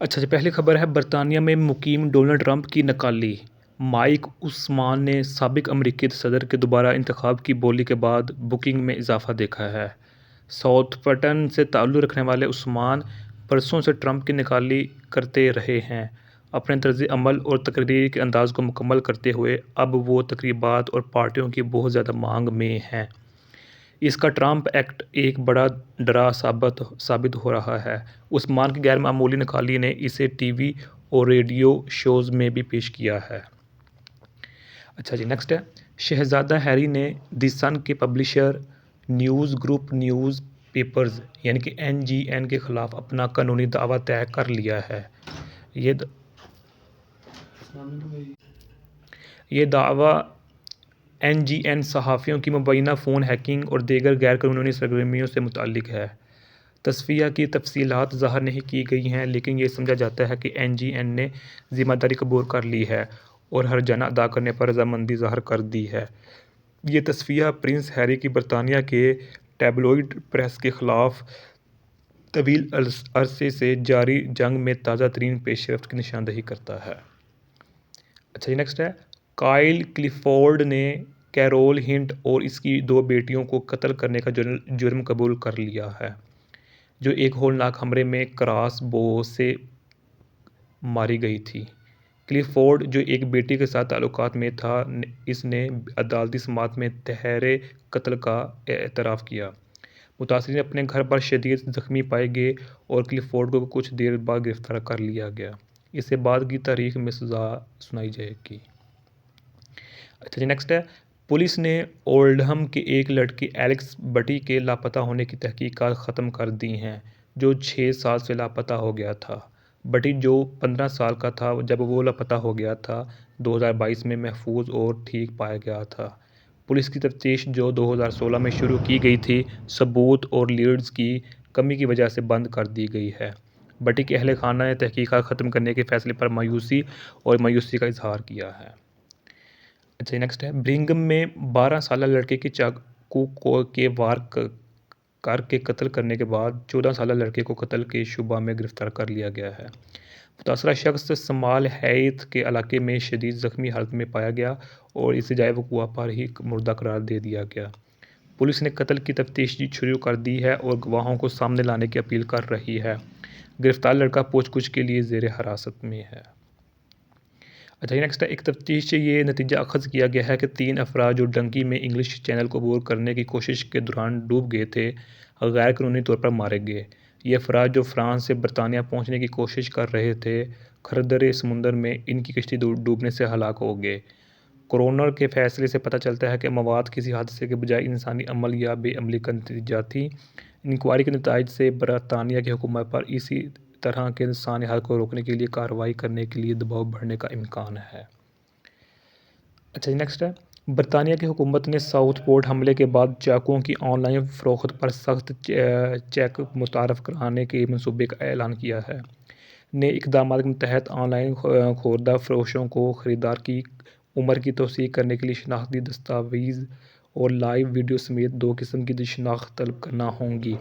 اچھا جی، پہلی خبر ہے برطانیہ میں مقیم ڈونلڈ ٹرمپ کی نکالی۔ مائک عثمان نے سابق امریکی صدر کے دوبارہ انتخاب کی بولی کے بعد بکنگ میں اضافہ دیکھا ہے۔ ساؤتھمپٹن سے تعلق رکھنے والے عثمان برسوں سے ٹرمپ کی نکالی کرتے رہے ہیں۔ اپنے طرز عمل اور تقریر کے انداز کو مکمل کرتے ہوئے اب وہ تقریبات اور پارٹیوں کی بہت زیادہ مانگ میں ہیں۔ اس کا ٹرمپ ایکٹ ایک بڑا ڈرا ثابت ہو رہا ہے۔ عثمان کی غیر معمولی نکالی نے اسے ٹی وی اور ریڈیو شوز میں بھی پیش کیا ہے۔ اچھا جی، نیکسٹ ہے شہزادہ ہیری نے دی سن کے publisher news group news papers یعنی کہ NGN کے خلاف اپنا قانونی دعویٰ طے کر لیا ہے۔ یہ دعویٰ NGN صحافیوں کی مبینہ فون ہیکنگ اور دیگر غیر قانونی سرگرمیوں سے متعلق ہے۔ تصفیہ کی تفصیلات ظاہر نہیں کی گئی ہیں، لیکن یہ سمجھا جاتا ہے کہ NGN نے ذمہ داری قبول کر لی ہے اور ہرجانہ ادا کرنے پر رضامندی ظاہر کر دی ہے۔ یہ تصفیہ پرنس ہیری کی برطانیہ کے ٹیبلوئڈ پریس کے خلاف طویل عرصے سے جاری جنگ میں تازہ ترین پیش رفت کی نشاندہی کرتا ہے۔ اچھا جی، نیکسٹ ہے کائل کلفورڈ نے کیرول ہنٹ اور اس کی 2 بیٹیوں کو قتل کرنے کا جرم قبول کر لیا ہے، جو ایک ہولناک حملے میں کراس بو سے ماری گئی تھی۔ کلفورڈ، جو ایک بیٹی کے ساتھ تعلقات میں تھا، اس نے عدالتی سماعت میں تہرِ قتل کا اعتراف کیا۔ متاثرین اپنے گھر پر شدید زخمی پائے گئے اور کلفورڈ کو کچھ دیر بعد گرفتار کر لیا گیا۔ اسے بعد کی تاریخ میں سزا سنائی جائے گی۔ اچھا جی، نیکسٹ ہے پولیس نے اولڈہم کے ایک لڑکے ایلکس بٹی کے لاپتہ ہونے کی تحقیقات ختم کر دی ہیں، جو 6 سال سے لاپتہ ہو گیا تھا۔ بٹی، جو 15 سال کا تھا جب وہ لاپتہ ہو گیا تھا، 2022 میں محفوظ اور ٹھیک پایا گیا تھا۔ پولیس کی تفتیش، جو 2016 میں شروع کی گئی تھی، ثبوت اور لیڈز کی کمی کی وجہ سے بند کر دی گئی ہے۔ بٹی کے اہل خانہ نے تحقیقات ختم کرنے کے فیصلے پر مایوسی کا اظہار کیا ہے۔ اچھا، نیکسٹ ہے برنگھم میں 12 سالہ لڑکے کے چاقو کے وار کر کے قتل کرنے کے بعد 14 سالہ لڑکے کو قتل کے شبہ میں گرفتار کر لیا گیا ہے۔ متاثرہ شخص سمال ہیئت کے علاقے میں شدید زخمی حالت میں پایا گیا اور اسے جائے وقوع پر ہی مردہ قرار دے دیا گیا۔ پولیس نے قتل کی تفتیش شروع کر دی ہے اور گواہوں کو سامنے لانے کی اپیل کر رہی ہے۔ گرفتار لڑکا پوچھ گچھ کے لیے زیر حراست میں ہے۔ اچھا، نیکسٹ ہے ایک تفتیش سے یہ نتیجہ اخذ کیا گیا ہے کہ 3 افراد جو ڈنکی میں انگلش چینل کو عبور کرنے کی کوشش کے دوران ڈوب گئے تھے، غیر قانونی طور پر مارے گئے۔ یہ افراد، جو فرانس سے برطانیہ پہنچنے کی کوشش کر رہے تھے، خردرِ سمندر میں ان کی کشتی ڈوبنے سے ہلاک ہو گئے۔ کورونر کے فیصلے سے پتہ چلتا ہے کہ موت کسی حادثے کے بجائے انسانی عمل یا بے عملی کا نتیجہ تھی۔ انکوائری کے نتائج سے برطانیہ کی حکومت پر اسی طرح کے سانحات کو روکنے کے لیے کارروائی کرنے کے لیے دباؤ بڑھنے کا امکان ہے۔ اچھا جی، نیکسٹ ہے برطانیہ کی حکومت نے ساؤتھ پورٹ حملے کے بعد چاقوؤں کی آن لائن فروخت پر سخت چیک متعارف کرانے کے منصوبے کا اعلان کیا ہے۔ نئے اقدامات کے تحت آن لائن خوردہ فروشوں کو خریدار کی عمر کی توثیق کرنے کے لیے شناختی دستاویز اور لائیو ویڈیو سمیت 2 قسم کی شناخت طلب کرنا ہوں گی۔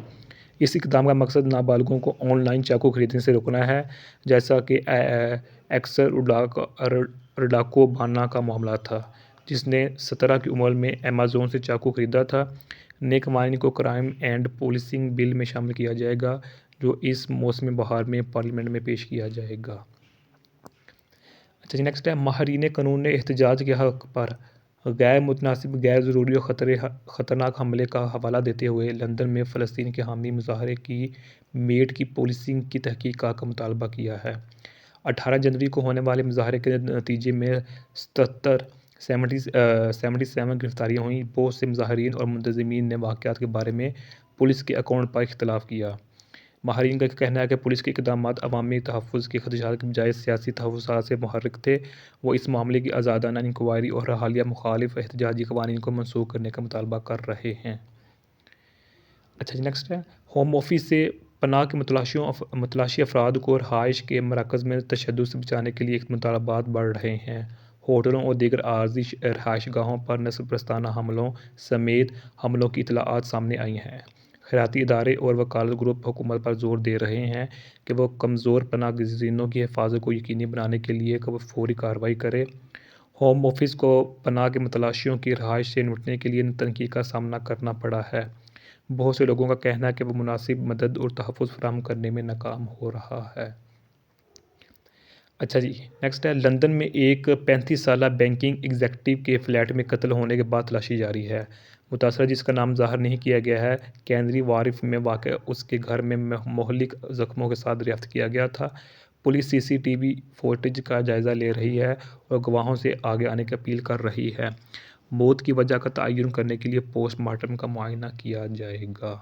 اس اقدام کا مقصد نابالغوں کو آن لائن چاقو خریدنے سے روکنا ہے، جیسا کہ ایکسر رڈاکو بانا کا معاملہ تھا، جس نے 17 کی عمر میں ایمیزون سے چاقو خریدا تھا۔ نئے قوانین کو کرائم اینڈ پولیسنگ بل میں شامل کیا جائے گا، جو اس موسم بہار میں پارلیمنٹ میں پیش کیا جائے گا۔ اچھا جی، نیکسٹ ہے ماہرین قانون نے احتجاج کے حق پر غیر متناسب، غیر ضروری اور خطرناک حملے کا حوالہ دیتے ہوئے لندن میں فلسطین کے حامی مظاہرے کی میٹ کی پولیسنگ کی تحقیق کا مطالبہ کیا ہے۔ 18 جنوری کو ہونے والے مظاہرے کے نتیجے میں 77 گرفتاریاں ہوئیں۔ بہت سے مظاہرین اور منتظمین نے واقعات کے بارے میں پولیس کے اکاؤنٹ پر اختلاف کیا۔ ماہرین کا کہنا ہے کہ پولیس کے اقدامات عوامی تحفظ کے خدشات کے بجائے سیاسی تحفظات سے محرک تھے۔ وہ اس معاملے کی آزادانہ انکوائری اور حالیہ مخالف احتجاجی قوانین کو منسوخ کرنے کا مطالبہ کر رہے ہیں۔ اچھا جی، نیکسٹ ہے ہوم آفس سے پناہ کے متلاشی افراد کو رہائش کے مراکز میں تشدد سے بچانے کے لیے مطالبات بڑھ رہے ہیں۔ ہوٹلوں اور دیگر عارضی رہائش گاہوں پر نسل پرستانہ حملوں سمیت حملوں کی اطلاعات سامنے آئی ہیں۔ خیراتی ادارے اور وکالت گروپ حکومت پر زور دے رہے ہیں کہ وہ کمزور پناہ گزینوں کی حفاظت کو یقینی بنانے کے لیے فوری کارروائی کرے۔ ہوم آفس کو پناہ کے متلاشیوں کی رہائش سے نمٹنے کے لیے تنقید کا سامنا کرنا پڑا ہے۔ بہت سے لوگوں کا کہنا ہے کہ وہ مناسب مدد اور تحفظ فراہم کرنے میں ناکام ہو رہا ہے۔ اچھا جی، نیکسٹ ہے، لندن میں ایک 35 سالہ بینکنگ ایگزیکٹو کے فلیٹ میں قتل ہونے کے بعد تلاشی جاری ہے۔ متاثرہ، جس کا نام ظاہر نہیں کیا گیا ہے، کینری وارف میں واقع اس کے گھر میں مہلک زخموں کے ساتھ دریافت کیا گیا تھا۔ پولیس سی سی ٹی وی فوٹیج کا جائزہ لے رہی ہے اور گواہوں سے آگے آنے کی اپیل کر رہی ہے۔ موت کی وجہ کا تعین کرنے کے لیے پوسٹ مارٹم کا معائنہ کیا جائے گا۔